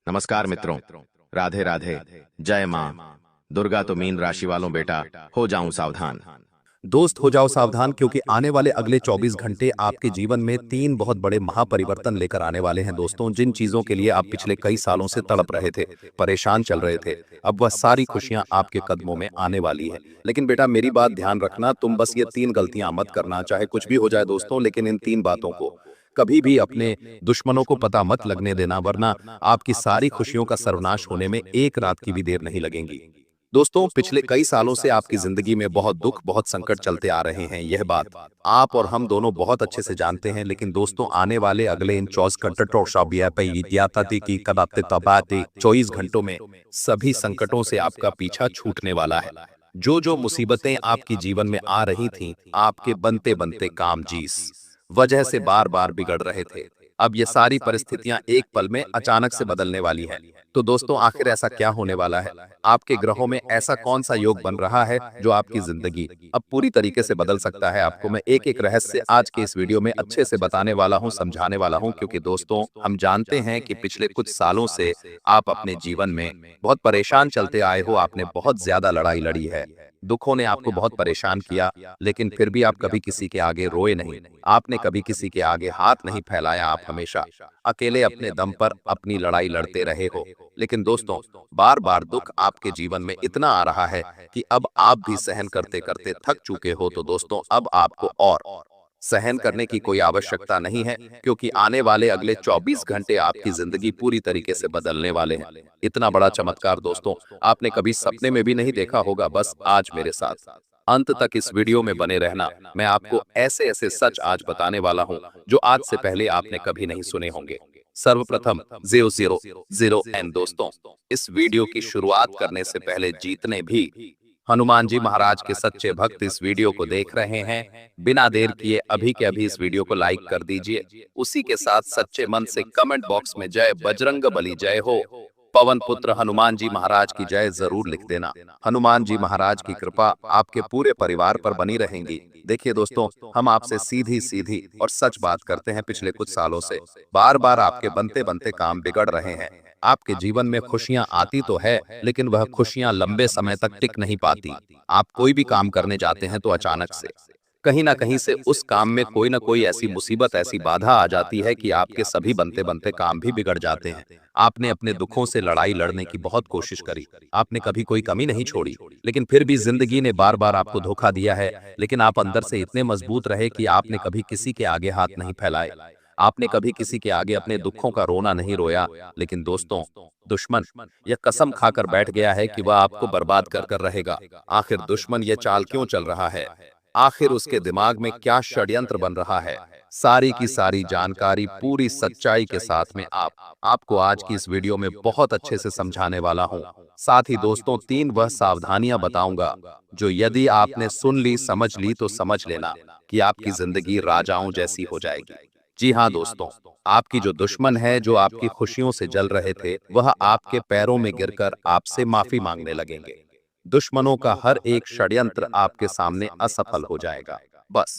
नमस्कार मित्रों। राधे राधे। जय मां दुर्गा। तो मीन राशि वालों बेटा, हो जाऊं सावधान। दोस्त हो जाओ सावधान, क्योंकि आने वाले अगले 24 घंटे आपके जीवन में तीन बहुत बड़े महापरिवर्तन लेकर आने वाले हैं। दोस्तों, जिन चीजों के लिए आप पिछले कई सालों से तड़प रहे थे, परेशान चल रहे थे, अब वह सारी खुशियां आपके कदमों में आने वाली है। लेकिन बेटा, मेरी बात ध्यान रखना, तुम बस ये तीन गलतियां मत करना, चाहे कुछ भी हो जाए दोस्तों, लेकिन इन तीन बातों को कभी भी अपने दुश्मनों को पता मत लगने देना, वरना आपकी सारी खुशियों का सर्वनाश होने में एक रात की भी देर नहीं लगेगी। दोस्तों, पिछले कई सालों से आपकी जिंदगी में बहुत दुख, बहुत संकट चलते आ रहे हैं। यह बात आप और हम दोनों बहुत अच्छे से जानते हैं। लेकिन दोस्तों, आने वाले अगले इन 24 घंटों में सभी संकटों से आपका पीछा छूटने वाला है। जो मुसीबतें आपकी जीवन में आ रही थीं, आपके बनते बनते काम जिस वजह से बार बार बिगड़ रहे थे, अब ये सारी परिस्थितियां एक पल में अचानक से बदलने वाली हैं। तो दोस्तों, आखिर ऐसा क्या होने वाला है? आपके ग्रहों में ऐसा कौन सा योग बन रहा है जो आपकी जिंदगी अब पूरी तरीके से बदल सकता है? आपको मैं एक एक रहस्य आज के इस वीडियो में अच्छे से बताने वाला हूं, समझाने वाला हूं, क्योंकि दोस्तों, हम जानते हैं कि पिछले कुछ सालों से आप अपने जीवन में बहुत परेशान चलते आए हो। आपने बहुत ज्यादा लड़ाई लड़ी है, दुखों ने आपको बहुत परेशान किया, लेकिन फिर भी आप कभी किसी के आगे रोए नहीं, आपने कभी किसी के आगे हाथ नहीं फैलाया। आप हमेशा अकेले अपने दम पर अपनी लड़ाई लड़ते रहे हो। लेकिन दोस्तों, बार बार दुख आपके जीवन में इतना आ रहा है कि अब आप भी सहन करते करते थक चुके हो। तो दोस्तों, अब आपको और सहन करने की कोई आवश्यकता नहीं है, क्योंकि आने वाले अगले 24 घंटे आपकी जिंदगी पूरी तरीके से बदलने वाले हैं। इतना बड़ा चमत्कार दोस्तों, आपने कभी सपने में भी नहीं देखा होगा। बस आज मेरे साथ अंत तक इस वीडियो में बने रहना। मैं आपको ऐसे ऐसे सच आज बताने वाला हूं जो आज से पहले आपने कभी नहीं सुने होंगे। सर्वप्रथम 000 दोस्तों, इस वीडियो की शुरुआत करने से पहले जितने भी हनुमान जी महाराज के सच्चे भक्त इस वीडियो को देख रहे हैं, बिना देर किए अभी के अभी इस वीडियो को लाइक कर दीजिए। उसी के साथ सच्चे मन से कमेंट बॉक्स में जय बजरंग बली जय हो, पवन पुत्र हनुमान जी महाराज की जय जरूर लिख देना। हनुमान जी महाराज की कृपा आपके पूरे परिवार पर बनी रहेंगी। देखिए दोस्तों, हम आपसे सीधी सीधी और सच बात करते हैं। पिछले कुछ सालों से बार बार आपके बनते बनते काम बिगड़ रहे हैं। आपके जीवन में खुशियां आती तो है, लेकिन वह खुशियां लंबे समय तक टिक नहीं पाती। आप कोई भी काम करने जाते हैं तो अचानक से कहीं ना कहीं से उस काम में कोई ना कोई ऐसी मुसीबत, ऐसी बाधा आ जाती है कि आपके सभी बनते बनते काम भी बिगड़ जाते हैं। आपने अपने दुखों से लड़ाई लड़ने की बहुत कोशिश करी, आपने कभी कोई कमी नहीं छोड़ी, लेकिन फिर भी जिंदगी ने बार बार आपको धोखा दिया है। लेकिन आप अंदर से इतने मजबूत रहे कि आपने कभी किसी के आगे हाथ नहीं फैलाए, आपने कभी किसी के आगे अपने दुखों का रोना नहीं रोया। लेकिन दोस्तों, दुश्मन यह कसम खाकर बैठ गया है कि वह आपको बर्बाद कर कर रहेगा। आखिर दुश्मन ये चाल क्यों चल रहा है? आखिर उसके दिमाग में क्या षड्यंत्र बन रहा है? सारी की सारी जानकारी पूरी सच्चाई के साथ में आपको आज की इस वीडियो में बहुत अच्छे से समझाने वाला हूं। साथ ही दोस्तों, तीन वह सावधानियां बताऊंगा जो यदि आपने सुन ली, समझ ली, तो समझ लेना कि आपकी जिंदगी राजाओं जैसी हो जाएगी। जी हाँ दोस्तों, आपकी जो दुश्मन है, जो आपकी खुशियों से जल रहे थे, वह आपके पैरों में गिरकर आपसे माफी मांगने लगेंगे। दुश्मनों का हर एक षड्यंत्र आपके सामने असफल हो जाएगा। बस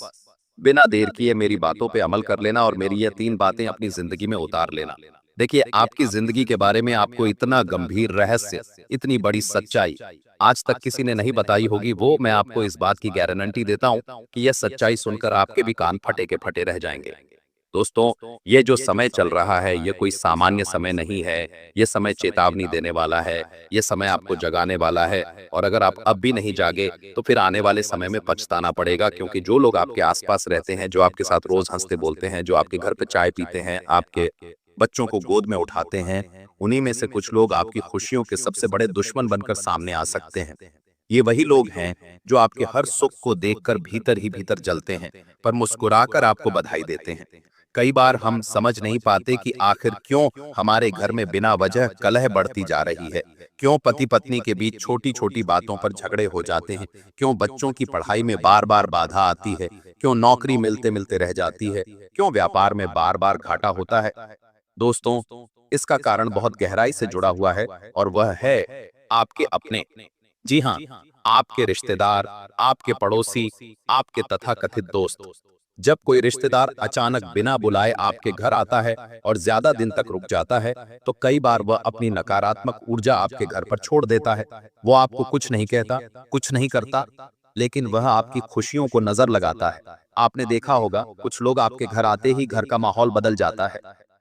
बिना देर किए मेरी बातों पे अमल कर लेना और मेरी ये तीन बातें अपनी जिंदगी में उतार लेना। देखिए, आपकी जिंदगी के बारे में आपको इतना गंभीर रहस्य, इतनी बड़ी सच्चाई आज तक किसी ने नहीं बताई होगी। वो मैं आपको इस बात की गारंटी देता हूं कि यह सच्चाई सुनकर आपके भी कान फटे के फटे रह जाएंगे। दोस्तों, ये जो समय चल रहा है, ये कोई सामान्य समय नहीं है। ये समय चेतावनी देने वाला है, ये समय आपको जगाने वाला है। और अगर आप अब भी नहीं जागे, तो फिर आने वाले समय में पछताना पड़ेगा, क्योंकि जो लोग आपके आसपास रहते हैं, जो आपके साथ रोज हंसते बोलते हैं, जो आपके घर पे चाय पीते हैं, आपके बच्चों को गोद में उठाते हैं, उन्हीं में से कुछ लोग आपकी खुशियों के सबसे बड़े दुश्मन बनकर सामने आ सकते हैं। ये वही लोग हैं जो आपके हर सुख को देखकर भीतर ही भीतर जलते हैं, पर मुस्कुराकर आपको बधाई देते हैं। कई बार हम समझ नहीं पाते कि आखिर क्यों हमारे घर में बिना वजह कलह बढ़ती जा रही है, क्यों पति पत्नी के बीच छोटी छोटी बातों पर झगड़े हो जाते हैं, क्यों बच्चों की पढ़ाई में बार बार बाधा आती है, क्यों नौकरी मिलते मिलते रह जाती है, क्यों व्यापार में बार बार घाटा होता है। दोस्तों, इसका कारण बहुत गहराई से जुड़ा हुआ है, और वह है आपके अपने। जी हाँ, आपके रिश्तेदार, आपके पड़ोसी, आपके तथाकथित दोस्त। जब कोई रिश्तेदार अचानक बिना बुलाए आपके घर आता है और ज्यादा दिन तक रुक जाता है, तो कई बार वह अपनी नकारात्मक ऊर्जा आपके घर पर छोड़ देता है। वो आपको कुछ नहीं कहता, कुछ नहीं करता, लेकिन वह आपकी खुशियों को नजर लगाता है। आपने देखा होगा, कुछ लोग आपके घर आते ही घर का माहौल बदल जाता है।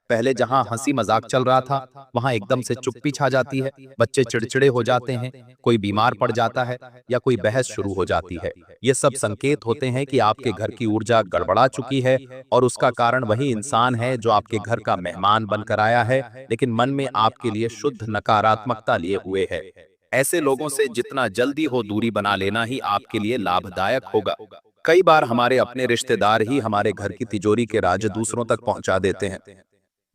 पहले जहां हंसी मजाक चल रहा था, वहां एकदम से चुप्पी छा जाती है। बच्चे चिड़चिड़े हो जाते हैं, कोई बीमार पड़ जाता है या कोई बहस शुरू हो जाती है। ये सब संकेत होते हैं कि आपके घर की ऊर्जा गड़बड़ा चुकी है, और उसका कारण वही इंसान है जो आपके घर का मेहमान बनकर आया है, लेकिन मन में आपके लिए शुद्ध नकारात्मकता लिए हुए है। ऐसे लोगों से जितना जल्दी हो दूरी बना लेना ही आपके लिए लाभदायक होगा। कई बार हमारे अपने रिश्तेदार ही हमारे घर की तिजोरी के राज दूसरों तक पहुंचा देते हैं।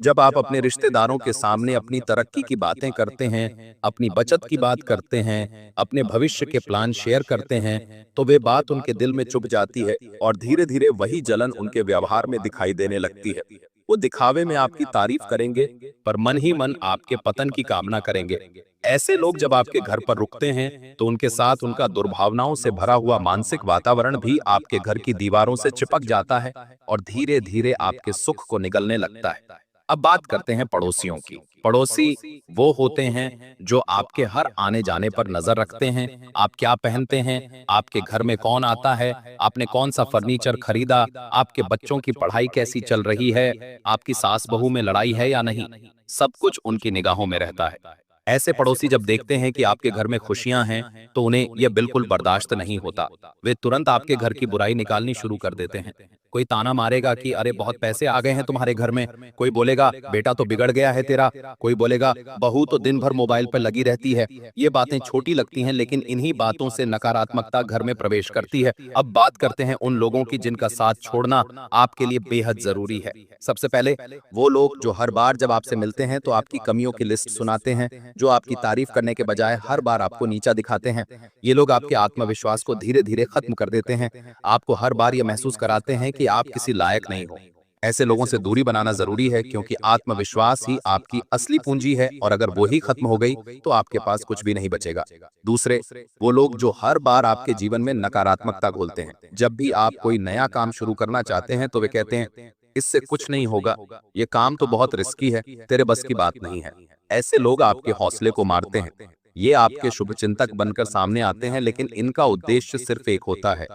जब आप अपने रिश्तेदारों के सामने अपनी तरक्की की बातें करते हैं, अपनी बचत की बात करते हैं, अपने भविष्य के प्लान शेयर करते हैं, तो वे बात उनके दिल में चुभ जाती है और धीरे धीरे वही जलन उनके व्यवहार में दिखाई देने लगती है। वो दिखावे में आपकी तारीफ करेंगे, पर मन ही मन आपके पतन की कामना करेंगे। ऐसे लोग जब आपके घर पर रुकते हैं, तो उनके साथ उनका दुर्भावनाओं से भरा हुआ मानसिक वातावरण भी आपके घर की दीवारों से चिपक जाता है और धीरे धीरे आपके सुख को निगलने लगता है। अब बात करते हैं पड़ोसियों की। पड़ोसी वो होते हैं जो आपके हर आने जाने पर नजर रखते हैं। आप क्या पहनते हैं, आपके घर में कौन आता है, आपने कौन सा फर्नीचर खरीदा, आपके बच्चों की पढ़ाई कैसी चल रही है, आपकी सास बहू में लड़ाई है या नहीं, सब कुछ उनकी निगाहों में रहता है। ऐसे पड़ोसी जब देखते हैं कि आपके घर में खुशियां हैं, तो उन्हें यह बिल्कुल बर्दाश्त नहीं होता। वे तुरंत आपके घर की बुराई निकालनी शुरू कर देते हैं। कोई ताना मारेगा कि अरे बहुत पैसे आ गए हैं तुम्हारे घर में, कोई बोलेगा बेटा तो बिगड़ गया है तेरा, कोई बोलेगा बहू तो दिन भर मोबाइल पर लगी रहती है। ये बातें छोटी लगती हैं, लेकिन इन्हीं बातों से नकारात्मकता घर में प्रवेश करती है। अब बात करते हैं उन लोगों की जिनका साथ छोड़ना आपके लिए बेहद जरूरी है। सबसे पहले वो लोग जो हर बार जब आपसे मिलते हैं तो आपकी कमियों की लिस्ट सुनाते हैं, जो आपकी तारीफ करने के बजाय हर बार आपको नीचा दिखाते हैं। ये लोग आपके आत्मविश्वास को धीरे धीरे खत्म कर देते हैं, आपको हर बार यह महसूस कराते हैं कि आप किसी लायक नहीं हो। ऐसे लोगों से दूरी बनाना जरूरी है, क्योंकि आत्मविश्वास ही आपकी असली पूंजी है, और अगर वो ही खत्म हो गई तो आपके पास कुछ भी नहीं बचेगा। दूसरे वो लोग जो हर बार आपके जीवन में नकारात्मकता घोलते हैं। जब भी आप कोई नया काम शुरू करना चाहते हैं तो वे कहते हैं इससे कुछ नहीं होगा, ये काम तो बहुत रिस्की है, तेरे बस की बात नहीं है। ऐसे लोग आपके हौसले को मारते हैं। ये आपके शुभचिंतक बनकर सामने आते हैं, लेकिन इनका उद्देश्य सिर्फ एक होता है,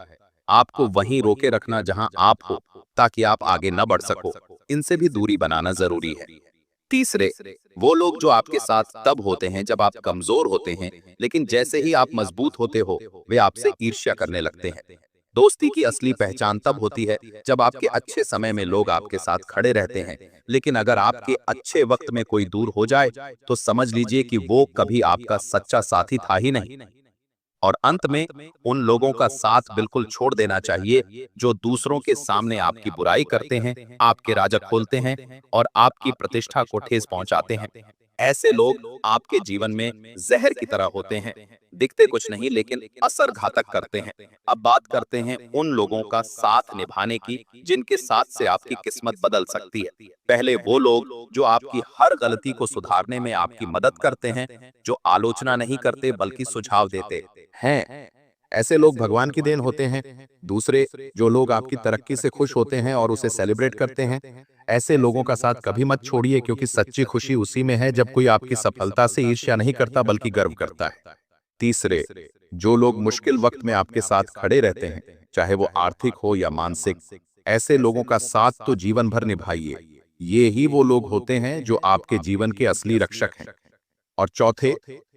आपको वहीं रोके रखना जहां आप हो, ताकि आप आगे न बढ़ सको। इनसे भी दूरी बनाना जरूरी है। तीसरे वो लोग जो आपके साथ तब होते हैं जब आप कमजोर होते हैं, लेकिन जैसे ही आप मजबूत होते हो वे आपसे ईर्ष्या करने लगते हैं। दोस्ती की असली पहचान तब होती है जब आपके अच्छे समय में लोग आपके साथ खड़े रहते हैं, लेकिन अगर आपके अच्छे वक्त में कोई दूर हो जाए तो समझ लीजिए कि वो कभी आपका सच्चा साथी था ही नहीं। और अंत में उन लोगों का साथ बिल्कुल छोड़ देना चाहिए जो दूसरों के सामने आपकी बुराई करते हैं, आपके राज खोलते हैं और आपकी प्रतिष्ठा को ठेस पहुंचाते हैं। ऐसे लोग आपके जीवन में जहर की तरह होते हैं, दिखते कुछ नहीं लेकिन असर घातक करते हैं। अब बात करते हैं उन लोगों का साथ निभाने की जिनके साथ से आपकी किस्मत बदल सकती है। पहले वो लोग जो आपकी हर गलती को सुधारने में आपकी मदद करते हैं, जो आलोचना नहीं करते बल्कि सुझाव देते हैं। ऐसे लोग भगवान की देन होते हैं। दूसरे जो लोग आपकी तरक्की से खुश होते हैं और उसे सेलिब्रेट करते हैं। ऐसे लोगों का साथ कभी मत छोड़िए, क्योंकि सच्ची खुशी उसी में है जब कोई आपकी सफलता से ईर्ष्या नहीं करता बल्कि गर्व करता है। तीसरे जो लोग मुश्किल वक्त में आपके साथ खड़े रहते हैं, चाहे वो आर्थिक हो या मानसिक, ऐसे लोगों का साथ तो जीवन भर निभाइए। ये ही वो लोग होते हैं जो आपके जीवन के असली रक्षक हैं। और चौथे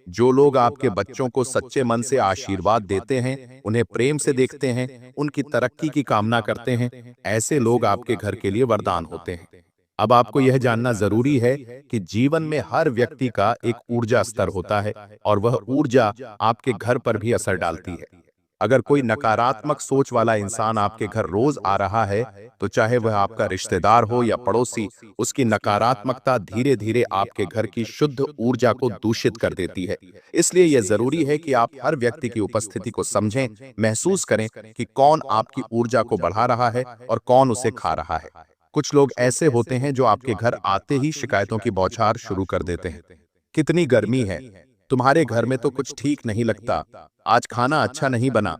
जो लोग आपके बच्चों को सच्चे मन से आशीर्वाद देते हैं, उन्हें प्रेम से देखते हैं, उनकी तरक्की की कामना करते हैं, ऐसे लोग आपके घर के लिए वरदान होते हैं। अब आपको यह जानना जरूरी है कि जीवन में हर व्यक्ति का एक ऊर्जा स्तर होता है, और वह ऊर्जा आपके घर पर भी असर डालती है। अगर कोई नकारात्मक सोच वाला इंसान आपके घर रोज आ रहा है, तो चाहे वह आपका रिश्तेदार हो या पड़ोसी, उसकी नकारात्मकता धीरे धीरे आपके घर की शुद्ध ऊर्जा को दूषित कर देती है। इसलिए यह जरूरी है कि आप हर व्यक्ति की उपस्थिति को समझें, महसूस करें कि कौन आपकी ऊर्जा को बढ़ा रहा है और कौन उसे खा रहा है। कुछ लोग ऐसे होते हैं जो आपके घर आते ही शिकायतों की बौछार शुरू कर देते हैं। कितनी गर्मी है, तुम्हारे घर में तो कुछ ठीक नहीं लगता, आज खाना अच्छा नहीं बना,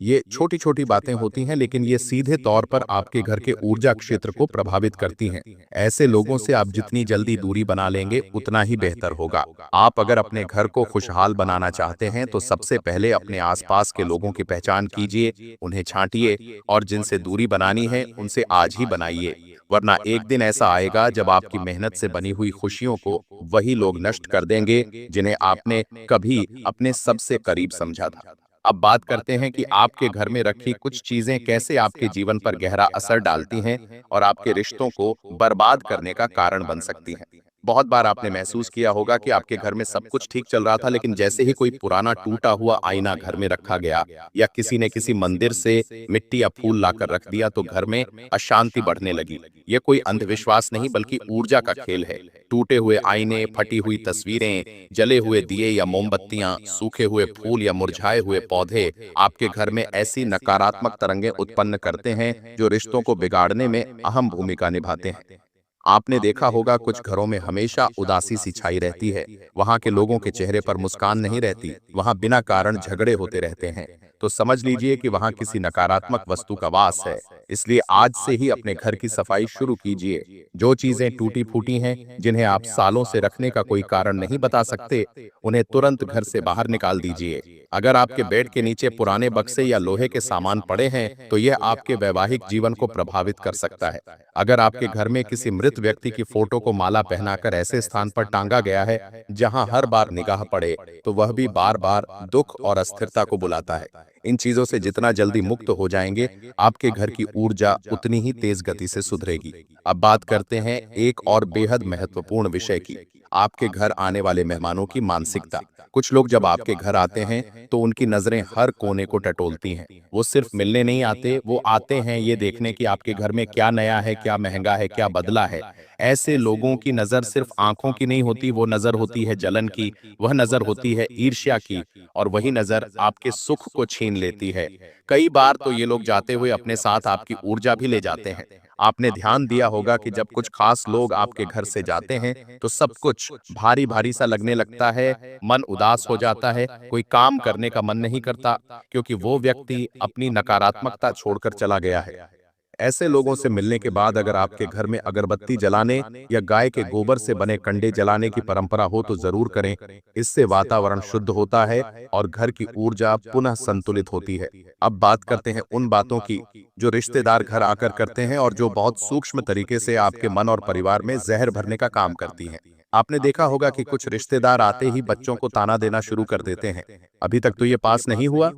ये छोटी छोटी बातें होती हैं, लेकिन ये सीधे तौर पर आपके घर के ऊर्जा क्षेत्र को प्रभावित करती हैं। ऐसे लोगों से आप जितनी जल्दी दूरी बना लेंगे उतना ही बेहतर होगा। आप अगर अपने घर को खुशहाल बनाना चाहते हैं तो सबसे पहले अपने आसपास के लोगों की पहचान कीजिए, उन्हें छांटिए और जिनसे दूरी बनानी है उनसे आज ही बनाइए, वरना एक दिन ऐसा आएगा जब आपकी मेहनत से बनी हुई खुशियों को वही लोग नष्ट कर देंगे जिन्हें आपने कभी अपने सबसे करीब समझा था। अब बात करते हैं कि आपके घर में रखी कुछ चीजें कैसे आपके जीवन पर गहरा असर डालती हैं और आपके रिश्तों को बर्बाद करने का कारण बन सकती हैं। बहुत बार आपने महसूस किया होगा कि आपके घर में सब कुछ ठीक चल रहा था, लेकिन जैसे ही कोई पुराना टूटा हुआ आईना घर में रखा गया या किसी ने किसी मंदिर से मिट्टी या फूल लाकर रख दिया तो घर में अशांति बढ़ने लगी। यह कोई अंधविश्वास नहीं बल्कि ऊर्जा का खेल है। टूटे हुए आईने, फटी हुई तस्वीरें, जले हुए दिए या मोमबत्तियां, सूखे हुए फूल या मुरझाए हुए पौधे आपके घर में ऐसी नकारात्मक तरंगें उत्पन्न करते हैं जो रिश्तों को बिगाड़ने में अहम भूमिका निभाते हैं। आपने देखा होगा कुछ घरों में हमेशा उदासी सी छाई रहती है। वहां के लोगों के चेहरे पर मुस्कान नहीं रहती, वहां बिना कारण झगड़े होते रहते हैं। तो समझ लीजिए कि वहां किसी नकारात्मक वस्तु का वास है। इसलिए आज से ही अपने घर की सफाई शुरू कीजिए। जो चीजें टूटी फूटी हैं, जिन्हें आप सालों से रखने का कोई कारण नहीं बता सकते, उन्हें तुरंत घर से बाहर निकाल दीजिए। अगर आपके बेड के नीचे पुराने बक्से या लोहे के सामान पड़े हैं तो यह आपके वैवाहिक जीवन को प्रभावित कर सकता है। अगर आपके घर में किसी मृत व्यक्ति की फोटो को माला पहनाकर ऐसे स्थान पर टांगा गया है जहां हर बार निगाह पड़े तो वह भी बार बार दुख और अस्थिरता को बुलाता है। इन चीजों से जितना जल्दी मुक्त हो जाएंगे, आपके घर की ऊर्जा उतनी ही तेज गति से सुधरेगी। अब बात करते हैं एक और बेहद महत्वपूर्ण विषय की, आपके घर आने वाले मेहमानों की मानसिकता। कुछ लोग जब आपके घर आते हैं तो उनकी नजरें हर कोने को टटोलती हैं। वो सिर्फ मिलने नहीं आते, वो आते हैं ये देखने कि आपके घर में क्या नया है, क्या महंगा है, क्या बदला है। ऐसे लोगों की नजर सिर्फ आंखों की नहीं होती, वो नजर होती है जलन की, वह नजर होती है ईर्ष्या की, और वही नजर आपके सुख को छीन लेती है। कई बार तो ये लोग जाते हुए अपने साथ आपकी ऊर्जा भी ले जाते हैं। आपने ध्यान दिया होगा कि जब कुछ खास लोग आपके घर से जाते हैं तो सब कुछ भारी भारी सा लगने लगता है, मन उदास हो जाता है, कोई काम करने का मन नहीं करता, क्योंकि वो व्यक्ति अपनी नकारात्मकता छोड़कर चला गया है। ऐसे लोगों से मिलने के बाद अगर आपके घर में अगरबत्ती जलाने या गाय के गोबर से बने कंडे जलाने की परंपरा हो तो जरूर करें। इससे वातावरण शुद्ध होता है और घर की ऊर्जा पुनः संतुलित होती है। अब बात करते हैं उन बातों की जो रिश्तेदार घर आकर करते हैं और जो बहुत सूक्ष्म तरीके से आपके मन और परिवार में जहर भरने का काम करती हैं। आपने देखा होगा कि कुछ रिश्तेदार आते ही बच्चों को ताना देना शुरू कर देते हैं, अभी तक तो ये पास नहीं हुआ,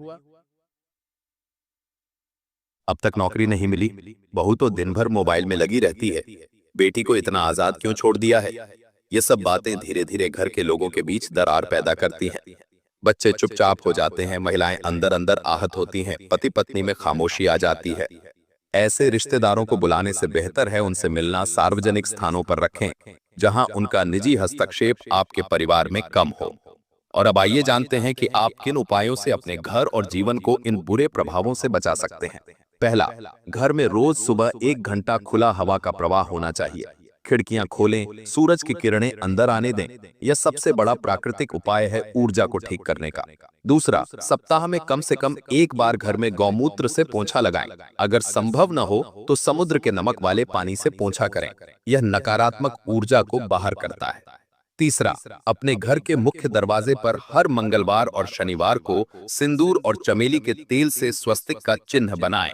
अब तक नौकरी नहीं मिली, बहू तो दिन भर मोबाइल में लगी रहती है, बेटी को इतना आजाद क्यों छोड़ दिया है। ये सब बातें धीरे धीरे घर के लोगों के बीच दरार पैदा करती हैं। बच्चे चुपचाप हो जाते हैं, महिलाएं अंदर अंदर आहत होती हैं, पति पत्नी में खामोशी आ जाती है। ऐसे रिश्तेदारों को बुलाने से बेहतर है उनसे मिलना सार्वजनिक स्थानों पर रखें, जहां उनका निजी हस्तक्षेप आपके परिवार में कम हो। और अब आइए जानते हैं कि आप किन उपायों से अपने घर और जीवन को इन बुरे प्रभावों से बचा सकते हैं। पहला, घर में रोज सुबह 1 घंटा खुला हवा का प्रवाह होना चाहिए। खिड़कियां खोलें, सूरज की किरणें अंदर आने दें। यह सबसे बड़ा प्राकृतिक उपाय है ऊर्जा को ठीक करने का। दूसरा, सप्ताह में कम से कम एक बार घर में गौमूत्र से पोंछा लगाएं। अगर संभव न हो तो समुद्र के नमक वाले पानी से पोंछा करें। यह नकारात्मक ऊर्जा को बाहर करता है। तीसरा, अपने घर के मुख्य दरवाजे पर हर मंगलवार और शनिवार को सिंदूर और चमेली के तेल से स्वस्तिक का चिन्ह बनाएं।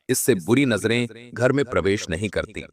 इससे बुरी नजरें घर में प्रवेश नहीं करती।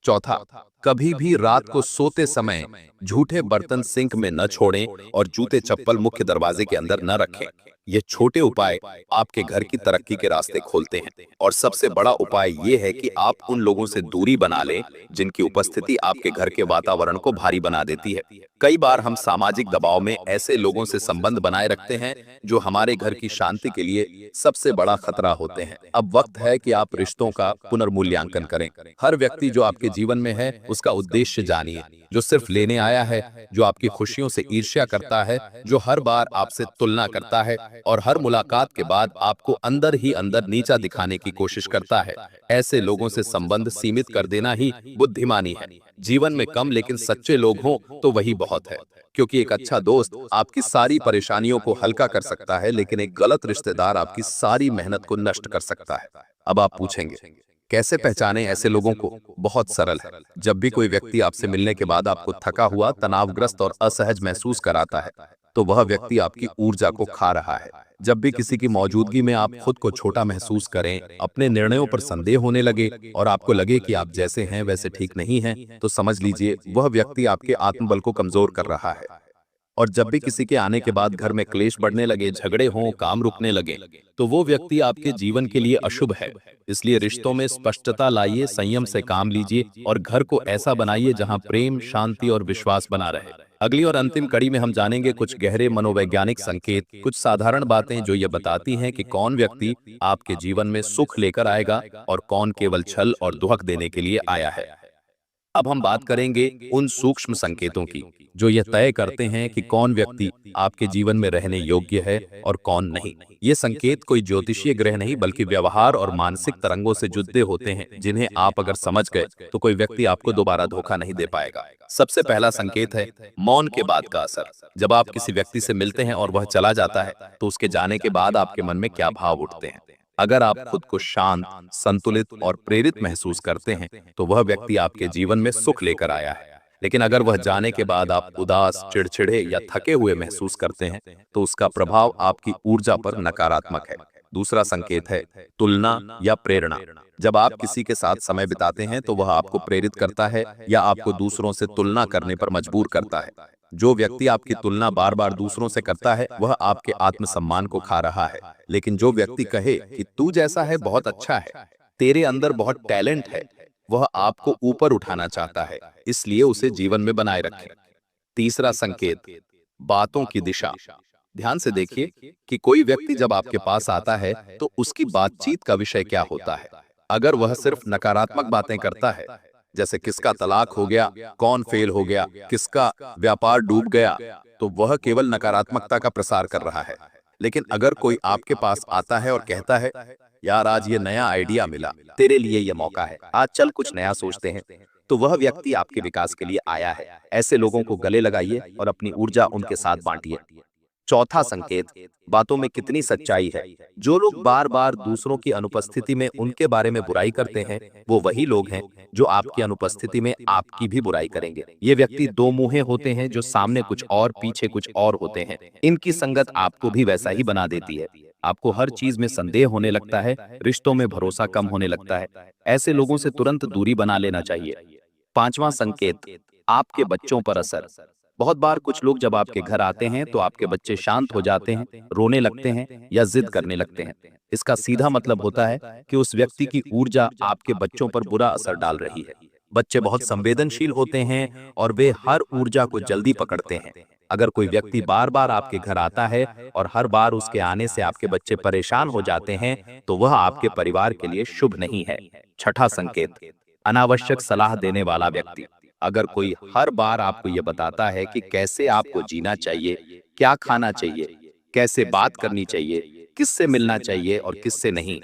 चौथा, कभी भी रात को सोते समय झूठे बर्तन सिंक में न छोड़ें और जूते चप्पल मुख्य दरवाजे के अंदर न रखें। ये छोटे उपाय आपके घर की तरक्की के रास्ते खोलते हैं। और सबसे बड़ा उपाय ये है कि आप उन लोगों से दूरी बना लें जिनकी उपस्थिति आपके घर के वातावरण को भारी बना देती है। कई बार हम सामाजिक दबाव में ऐसे लोगों से संबंध बनाए रखते हैं जो हमारे घर की शांति के लिए सबसे बड़ा खतरा होते हैं। अब वक्त है कि आप रिश्तों का पुनर्मूल्यांकन करें। हर व्यक्ति जो आपके जीवन में है उसका उद्देश्य जानिए। जो सिर्फ लेने आया है, जो आपकी खुशियों से ईर्ष्या करता है, जो हर बार आपसे तुलना करता है और हर मुलाकात के बाद आपको अंदर ही अंदर नीचा दिखाने की कोशिश करता है, ऐसे लोगों से संबंध सीमित कर देना ही बुद्धिमानी है। जीवन में कम लेकिन सच्चे लोग हों तो वही बहुत है। क्योंकि एक अच्छा दोस्त आपकी सारी परेशानियों को हल्का कर सकता है, लेकिन एक गलत रिश्तेदार आपकी सारी मेहनत को नष्ट कर सकता है। अब आप पूछेंगे, कैसे पहचानें ऐसे लोगों को? बहुत सरल है। जब भी कोई व्यक्ति आपसे मिलने के बाद आपको थका हुआ, तनावग्रस्त और असहज महसूस कराता है, तो वह व्यक्ति आपकी ऊर्जा को खा रहा है। जब भी किसी की मौजूदगी में आप खुद को छोटा महसूस करें, अपने निर्णयों पर संदेह होने लगे और आपको लगे कि आप जैसे हैं वैसे ठीक नहीं हैं, तो समझ लीजिए वह व्यक्ति आपके आत्मबल को कमजोर कर रहा है। और जब भी किसी के आने के बाद घर में क्लेश बढ़ने लगे, झगड़े हों, काम रुकने लगे, तो वो व्यक्ति आपके जीवन के लिए अशुभ है। इसलिए रिश्तों में स्पष्टता लाइए, संयम से काम लीजिए और घर को ऐसा बनाइए जहां प्रेम, शांति और विश्वास बना रहे। अगली और अंतिम कड़ी में हम जानेंगे कुछ गहरे मनोवैज्ञानिक संकेत, कुछ साधारण बातें जो ये बताती हैं कि कौन व्यक्ति आपके जीवन में सुख लेकर आएगा और कौन केवल छल और दुहक देने के लिए आया है। अब हम बात करेंगे उन सूक्ष्म संकेतों की जो यह तय करते हैं कि कौन व्यक्ति आपके जीवन में रहने योग्य है और कौन नहीं। ये संकेत कोई ज्योतिषीय ग्रह नहीं, बल्कि व्यवहार और मानसिक तरंगों से जुड़े होते हैं, जिन्हें आप अगर समझ गए तो कोई व्यक्ति आपको दोबारा धोखा नहीं दे पाएगा। सबसे पहला संकेत है मौन के बाद का असर। जब आप किसी व्यक्ति से मिलते हैं और वह चला जाता है, तो उसके जाने के बाद आपके मन में क्या भाव उठते हैं। अगर आप खुद को शांत, संतुलित और प्रेरित महसूस करते हैं, तो वह व्यक्ति आपके जीवन में सुख लेकर आया है। लेकिन अगर वह जाने के बाद आप उदास, चिड़चिड़े या थके हुए महसूस करते हैं, तो उसका प्रभाव आपकी ऊर्जा पर नकारात्मक है। दूसरा संकेत है तुलना या प्रेरणा। जब आप किसी के साथ समय बिताते हैं, तो वह आपको प्रेरित करता है या आपको दूसरों से तुलना करने पर मजबूर करता है। जो व्यक्ति आपकी तुलना बार बार दूसरों से करता है, वह आपके आत्मसम्मान को खा रहा है। लेकिन जो व्यक्ति कहे कि तू जैसा है बहुत अच्छा है, तेरे अंदर बहुत टैलेंट है, वह आपको ऊपर उठाना चाहता है, इसलिए उसे जीवन में बनाए रखें। तीसरा संकेत बातों की दिशा। ध्यान से देखिए कि कोई व्यक्ति जब आपके पास आता है, तो उसकी बातचीत का विषय क्या होता है। अगर वह सिर्फ नकारात्मक बातें करता है, जैसे किसका तलाक हो गया, कौन फेल हो गया, किसका व्यापार डूब गया, तो वह केवल नकारात्मकता का प्रसार कर रहा है। लेकिन अगर कोई आपके पास आता है और कहता है, यार आज ये नया आइडिया मिला, तेरे लिए ये मौका है, आज चल कुछ नया सोचते हैं, तो वह व्यक्ति आपके विकास के लिए आया है। ऐसे लोगों को गले लगाइए और अपनी ऊर्जा उनके साथ बांटिए। चौथा संकेत बातों में कितनी सच्चाई है। जो लोग बार बार दूसरों की अनुपस्थिति में उनके बारे में बुराई करते हैं, वो वही लोग हैं जो आपकी अनुपस्थिति में आपकी भी बुराई करेंगे। ये व्यक्ति दो मुंहे होते हैं, जो सामने कुछ और पीछे कुछ और होते हैं। इनकी संगत आपको भी वैसा ही बना देती है। आपको हर चीज में संदेह होने लगता है, रिश्तों में भरोसा कम होने लगता है। ऐसे लोगों से तुरंत दूरी बना लेना चाहिए। पांचवा संकेत आपके बच्चों पर असर। बहुत बार कुछ लोग जब आपके घर आते हैं, तो आपके बच्चे शांत हो जाते हैं, रोने लगते हैं या जिद करने लगते हैं। इसका सीधा मतलब होता है कि उस व्यक्ति की ऊर्जा आपके बच्चों पर बुरा असर डाल रही है। बच्चे बहुत संवेदनशील होते हैं और वे हर ऊर्जा को जल्दी पकड़ते हैं। अगर कोई व्यक्ति बार बार आपके घर आता है और हर बार उसके आने से आपके बच्चे परेशान हो जाते हैं, तो वह आपके परिवार के लिए शुभ नहीं है। छठा संकेत अनावश्यक सलाह देने वाला व्यक्ति। अगर कोई हर बार आपको यह बताता है कि कैसे आपको जीना चाहिए, क्या खाना चाहिए, कैसे बात करनी चाहिए, किससे मिलना चाहिए और किससे नहीं,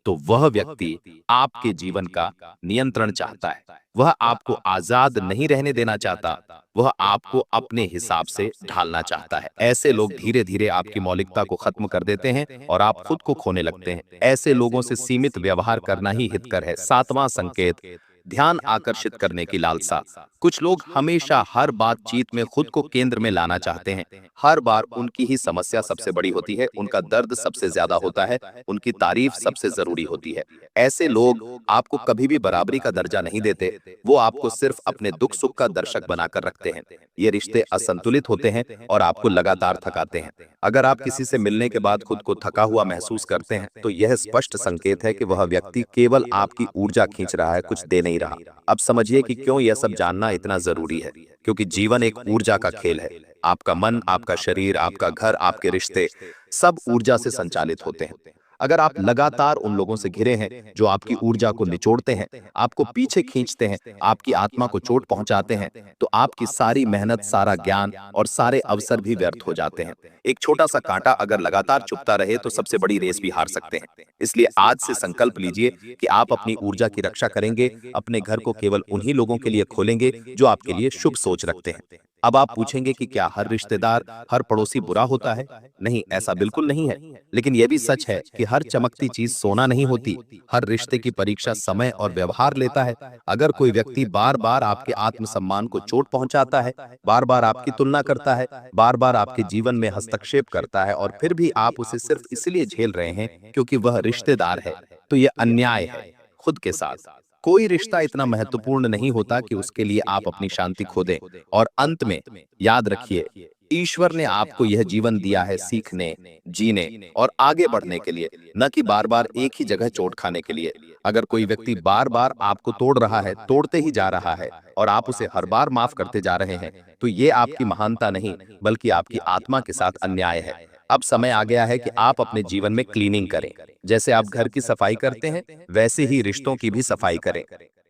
तो वह व्यक्ति आपके जीवन का नियंत्रण चाहता है। वह आपको आजाद नहीं रहने देना चाहता, वह आपको अपने हिसाब से ढालना चाहता है। ऐसे लोग धीरे धीरे आपकी मौलिकता को खत्म कर देते हैं और आप खुद को खोने लगते हैं। ऐसे लोगों से सीमित व्यवहार करना ही हितकर है। सातवां संकेत ध्यान आकर्षित करने की लालसा। कुछ लोग हमेशा हर बातचीत में खुद को केंद्र में लाना चाहते हैं। हर बार उनकी ही समस्या सबसे बड़ी होती है, उनका दर्द सबसे ज्यादा होता है, उनकी तारीफ सबसे जरूरी होती है। ऐसे लोग आपको कभी भी बराबरी का दर्जा नहीं देते, वो आपको सिर्फ अपने दुख सुख का दर्शक बनाकर रखते हैं। ये रिश्ते असंतुलित होते हैं और आपको लगातार थकाते हैं। अगर आप किसी से मिलने के बाद खुद को थका हुआ महसूस करते हैं, तो यह स्पष्ट संकेत है कि वह व्यक्ति केवल आपकी ऊर्जा खींच रहा है, कुछ दे नहीं रहा। अब समझिए कि क्यों यह सब जानना इतना जरूरी है। क्योंकि जीवन एक ऊर्जा का खेल है। आपका मन, आपका शरीर, आपका घर, आपके रिश्ते सब ऊर्जा से संचालित होते हैं। अगर आप लगातार उन लोगों से घिरे हैं जो आपकी ऊर्जा को निचोड़ते हैं, आपको पीछे खींचते हैं, आपकी आत्मा को चोट पहुंचाते हैं, तो आपकी सारी मेहनत, सारा ज्ञान और सारे अवसर भी व्यर्थ हो जाते हैं। एक छोटा सा कांटा अगर लगातार चुभता रहे, तो सबसे बड़ी रेस भी हार सकते हैं। इसलिए आज से संकल्प लीजिए कि आप अपनी ऊर्जा की रक्षा करेंगे, अपने घर को केवल उन्हीं लोगों के लिए खोलेंगे जो आपके लिए शुभ सोच रखते हैं। अब आप पूछेंगे कि क्या हर रिश्तेदार, हर पड़ोसी बुरा होता है? नहीं, ऐसा बिल्कुल नहीं है। लेकिन यह भी सच है कि हर चमकती चीज सोना नहीं होती। हर रिश्ते की परीक्षा समय और व्यवहार लेता है। अगर कोई व्यक्ति बार बार आपके आत्मसम्मान को चोट पहुंचाता है, बार बार आपकी तुलना करता है, बार बार आपके जीवन में हस्तक्षेप करता है और फिर भी आप उसे सिर्फ इसलिए झेल रहे हैं क्योंकि वह रिश्तेदार है, तो यह अन्याय है खुद के साथ। कोई रिश्ता इतना महत्वपूर्ण नहीं होता कि उसके लिए आप अपनी शांति खो दें। और अंत में याद रखिए, ईश्वर ने आपको यह जीवन दिया है सीखने, जीने और आगे बढ़ने के लिए, न कि बार बार एक ही जगह चोट खाने के लिए। अगर कोई व्यक्ति बार बार आपको तोड़ रहा है, तोड़ते ही जा रहा है और आप उसे हर बार माफ करते जा रहे हैं, तो ये आपकी महानता नहीं बल्कि आपकी आत्मा के साथ अन्याय है। अब समय आ गया है कि आप अपने जीवन में क्लीनिंग करें। जैसे आप घर की सफाई करते हैं, वैसे ही रिश्तों की भी सफाई करें।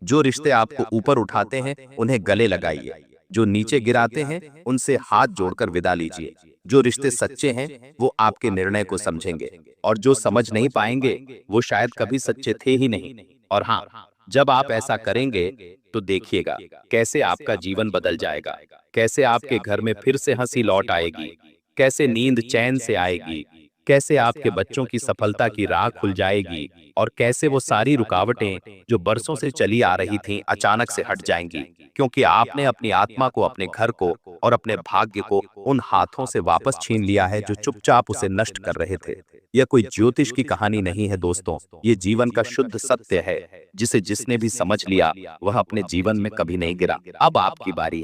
जो रिश्ते आपको ऊपर उठाते हैं, उन्हें गले लगाइए। जो नीचे गिराते हैं, उनसे हाथ जोड़कर विदा लीजिए। जो रिश्ते सच्चे हैं, वो आपके निर्णय को समझेंगे, और जो समझ नहीं पाएंगे, वो शायद कभी सच्चे थे ही नहीं। और हाँ, जब आप ऐसा करेंगे, तो देखिएगा कैसे आपका जीवन बदल जाएगा, कैसे आपके घर में फिर से हंसी लौट आएगी, कैसे नींद चैन से आएगी, कैसे आपके बच्चों की सफलता की राह खुल जाएगी, और कैसे वो सारी रुकावटें जो बरसों से चली आ रही थीं अचानक से हट जाएंगी, क्योंकि आपने अपनी आत्मा को, अपने घर को और अपने भाग्य को उन हाथों से वापस छीन लिया है जो चुपचाप उसे नष्ट कर रहे थे। यह कोई ज्योतिष की कहानी नहीं है दोस्तों, ये जीवन का शुद्ध सत्य है, जिसे जिसने भी समझ लिया वह अपने जीवन में कभी नहीं गिरा। अब आपकी बारी है।